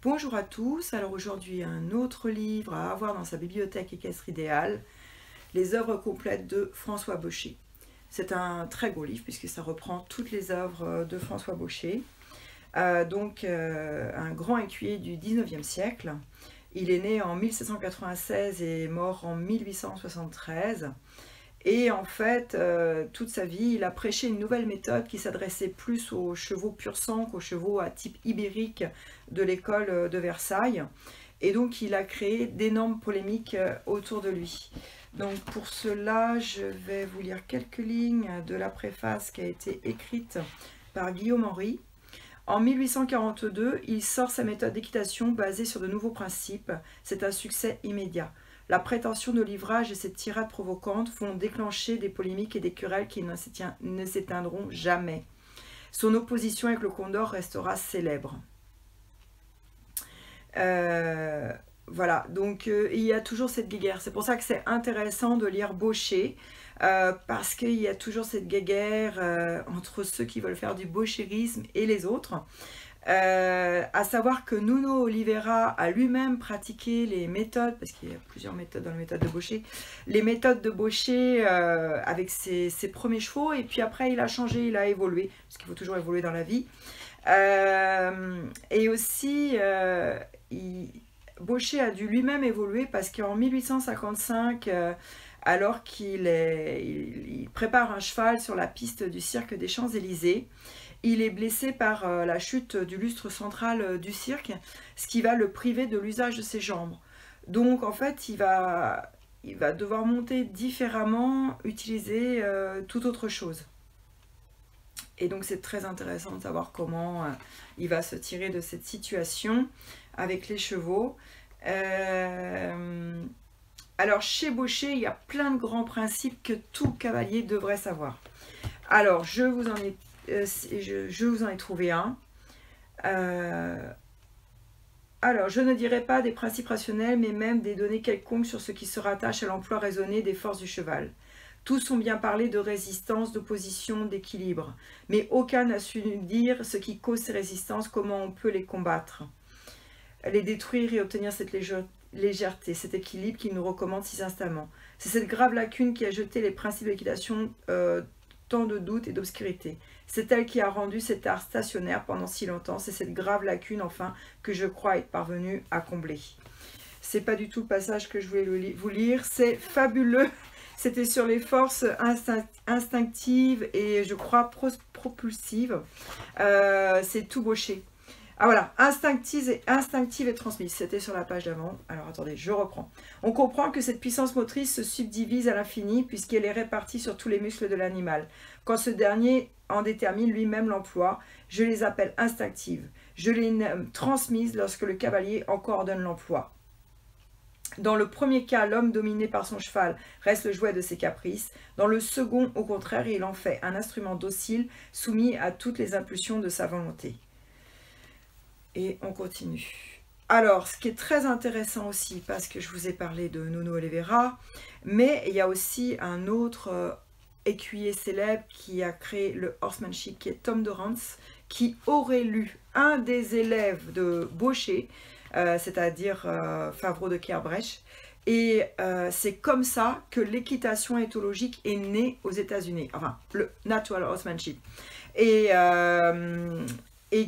Bonjour à tous, alors aujourd'hui un autre livre à avoir dans sa bibliothèque équestre idéale, les œuvres complètes de François Baucher. C'est un très gros livre puisque ça reprend toutes les œuvres de François Baucher, un grand écuyer du 19e siècle. Il est né en 1796 et est mort en 1873. Et en fait, toute sa vie, il a prêché une nouvelle méthode qui s'adressait plus aux chevaux pur sang qu'aux chevaux à type ibérique de l'école de Versailles. Et donc, il a créé d'énormes polémiques autour de lui. Donc, pour cela, je vais vous lire quelques lignes de la préface qui a été écrite par Guillaume Henry. En 1842, il sort sa méthode d'équitation basée sur de nouveaux principes. C'est un succès immédiat. La prétention de livrage et ses tirades provocantes vont déclencher des polémiques et des querelles qui ne s'éteindront jamais. Son opposition avec le Condor restera célèbre. Voilà, donc il y a toujours cette guéguerre. C'est pour ça que c'est intéressant de lire Baucher, parce qu'il y a toujours cette guéguerre entre ceux qui veulent faire du bauchérisme et les autres. À savoir que Nuno Oliveira a lui-même pratiqué les méthodes, parce qu'il y a plusieurs méthodes dans la méthode de Baucher, les méthodes de Baucher avec ses premiers chevaux, et puis après il a changé, il a évolué, parce qu'il faut toujours évoluer dans la vie. Et aussi, Baucher a dû lui-même évoluer, parce qu'en 1855, alors qu'il prépare un cheval sur la piste du cirque des Champs-Élysées, il est blessé par la chute du lustre central du cirque, ce qui va le priver de l'usage de ses jambes. Donc en fait, il va devoir monter différemment, utiliser toute autre chose. Et donc c'est très intéressant de savoir comment il va se tirer de cette situation avec les chevaux. Alors chez Baucher, il y a plein de grands principes que tout cavalier devrait savoir. Alors je vous en ai trouvé un. Alors, je ne dirais pas des principes rationnels, mais même des données quelconques sur ce qui se rattache à l'emploi raisonné des forces du cheval. Tous ont bien parlé de résistance, d'opposition, d'équilibre, mais aucun n'a su dire ce qui cause ces résistances, comment on peut les combattre, les détruire et obtenir cette légèreté, cet équilibre qu'il nous recommande si instamment. C'est cette grave lacune qui a jeté les principes de l'équitation tant de doutes et d'obscurité. C'est elle qui a rendu cet art stationnaire pendant si longtemps. C'est cette grave lacune, enfin, que je crois être parvenue à combler. C'est pas du tout le passage que je voulais vous lire. C'est fabuleux. C'était sur les forces instinctives et, je crois, propulsives. C'est tout Baucher. Ah voilà, instinctive et transmise, c'était sur la page d'avant. Alors attendez, je reprends. On comprend que cette puissance motrice se subdivise à l'infini puisqu'elle est répartie sur tous les muscles de l'animal. Quand ce dernier en détermine lui-même l'emploi, je les appelle instinctives. Je les nomme transmises lorsque le cavalier en coordonne l'emploi. Dans le premier cas, l'homme dominé par son cheval reste le jouet de ses caprices. Dans le second, au contraire, il en fait un instrument docile soumis à toutes les impulsions de sa volonté. Et on continue. Alors, ce qui est très intéressant aussi, parce que je vous ai parlé de Nuno Oliveira, mais il y a aussi un autre écuyer célèbre qui a créé le horsemanship, qui est Tom Dorrance, qui aurait lu un des élèves de Baucher, c'est-à-dire Favreau de Kerbrecht. Et c'est comme ça que l'équitation éthologique est née aux États-Unis, enfin, le natural horsemanship. Et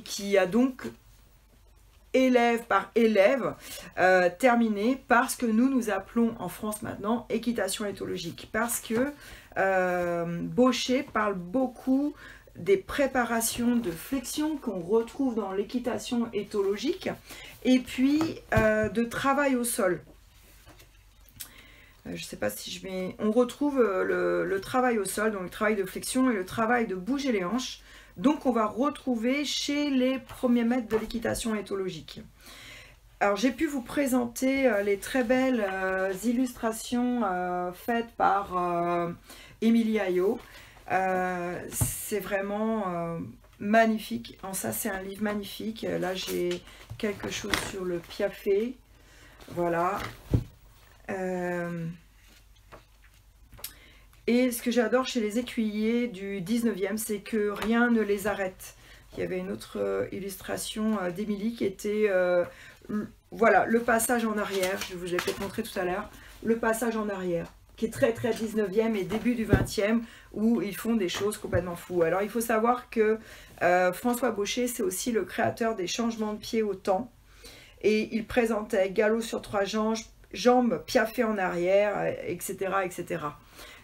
qui a donc élève par élève, terminé par ce que nous appelons en France maintenant équitation éthologique, parce que Baucher parle beaucoup des préparations de flexion qu'on retrouve dans l'équitation éthologique, et puis de travail au sol. Je ne sais pas si je mets... On retrouve le travail au sol, donc le travail de flexion et le travail de bouger les hanches. Donc on va retrouver chez les premiers maîtres de l'équitation éthologique. Alors j'ai pu vous présenter les très belles illustrations faites par Émilie Ayo. C'est vraiment magnifique. En ça c'est un livre magnifique. Là j'ai quelque chose sur le piaffe. Voilà. Et ce que j'adore chez les écuyers du 19e, c'est que rien ne les arrête. qu'il y avait une autre illustration d'Émilie qui était, voilà, le passage en arrière. Je vous l'ai peut-être montré tout à l'heure. Le passage en arrière, qui est très 19e et début du 20e, où ils font des choses complètement fous. Alors il faut savoir que François Baucher, c'est aussi le créateur des changements de pied au temps. Et il présentait galop sur 3 jambes piaffées en arrière, etc., etc.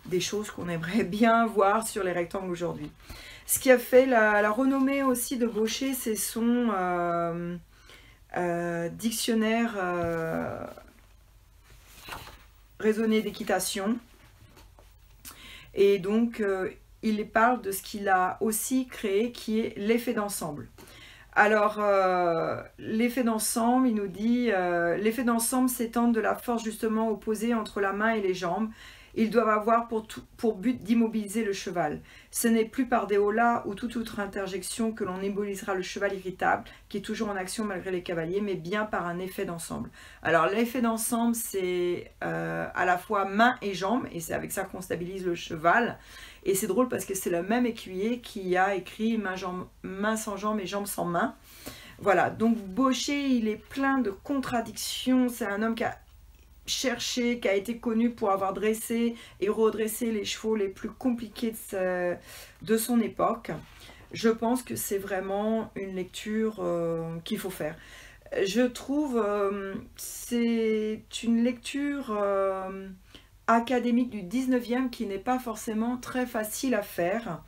Des choses qu'on aimerait bien voir sur les rectangles aujourd'hui. Ce qui a fait la renommée aussi de Baucher, c'est son dictionnaire raisonné d'équitation. Et donc, il parle de ce qu'il a aussi créé, qui est l'effet d'ensemble. Alors, l'effet d'ensemble, il nous dit, l'effet d'ensemble s'étend de la force justement opposée entre la main et les jambes. Ils doivent avoir pour but d'immobiliser le cheval. Ce n'est plus par des holas ou toute autre interjection que l'on immobilisera le cheval irritable, qui est toujours en action malgré les cavaliers, mais bien par un effet d'ensemble. Alors, l'effet d'ensemble, c'est à la fois main et jambes, et c'est avec ça qu'on stabilise le cheval. Et c'est drôle parce que c'est le même écuyer qui a écrit main sans jambes et jambes sans main. Voilà, donc Baucher, il est plein de contradictions. C'est un homme qui a cherché, qui a été connu pour avoir dressé et redressé les chevaux les plus compliqués de son époque. Je pense que c'est vraiment une lecture qu'il faut faire. Je trouve c'est une lecture académique du 19e qui n'est pas forcément très facile à faire,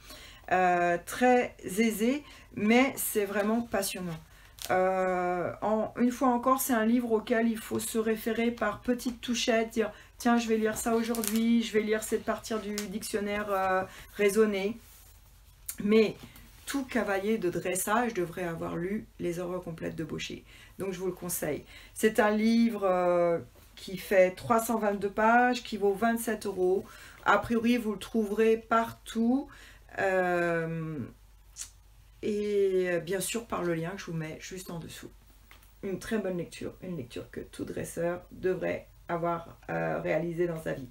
très aisée, mais c'est vraiment passionnant. Une fois encore, c'est un livre auquel il faut se référer par petites touchettes, dire tiens, je vais lire ça aujourd'hui, je vais lire cette partie du dictionnaire raisonné. Mais tout cavalier de dressage devrait avoir lu Les Horreurs complètes de Baucher. Donc je vous le conseille. C'est un livre qui fait 322 pages, qui vaut 27 €. A priori, vous le trouverez partout. Et bien sûr par le lien que je vous mets juste en dessous. Une très bonne lecture, une lecture que tout dresseur devrait avoir réalisée dans sa vie.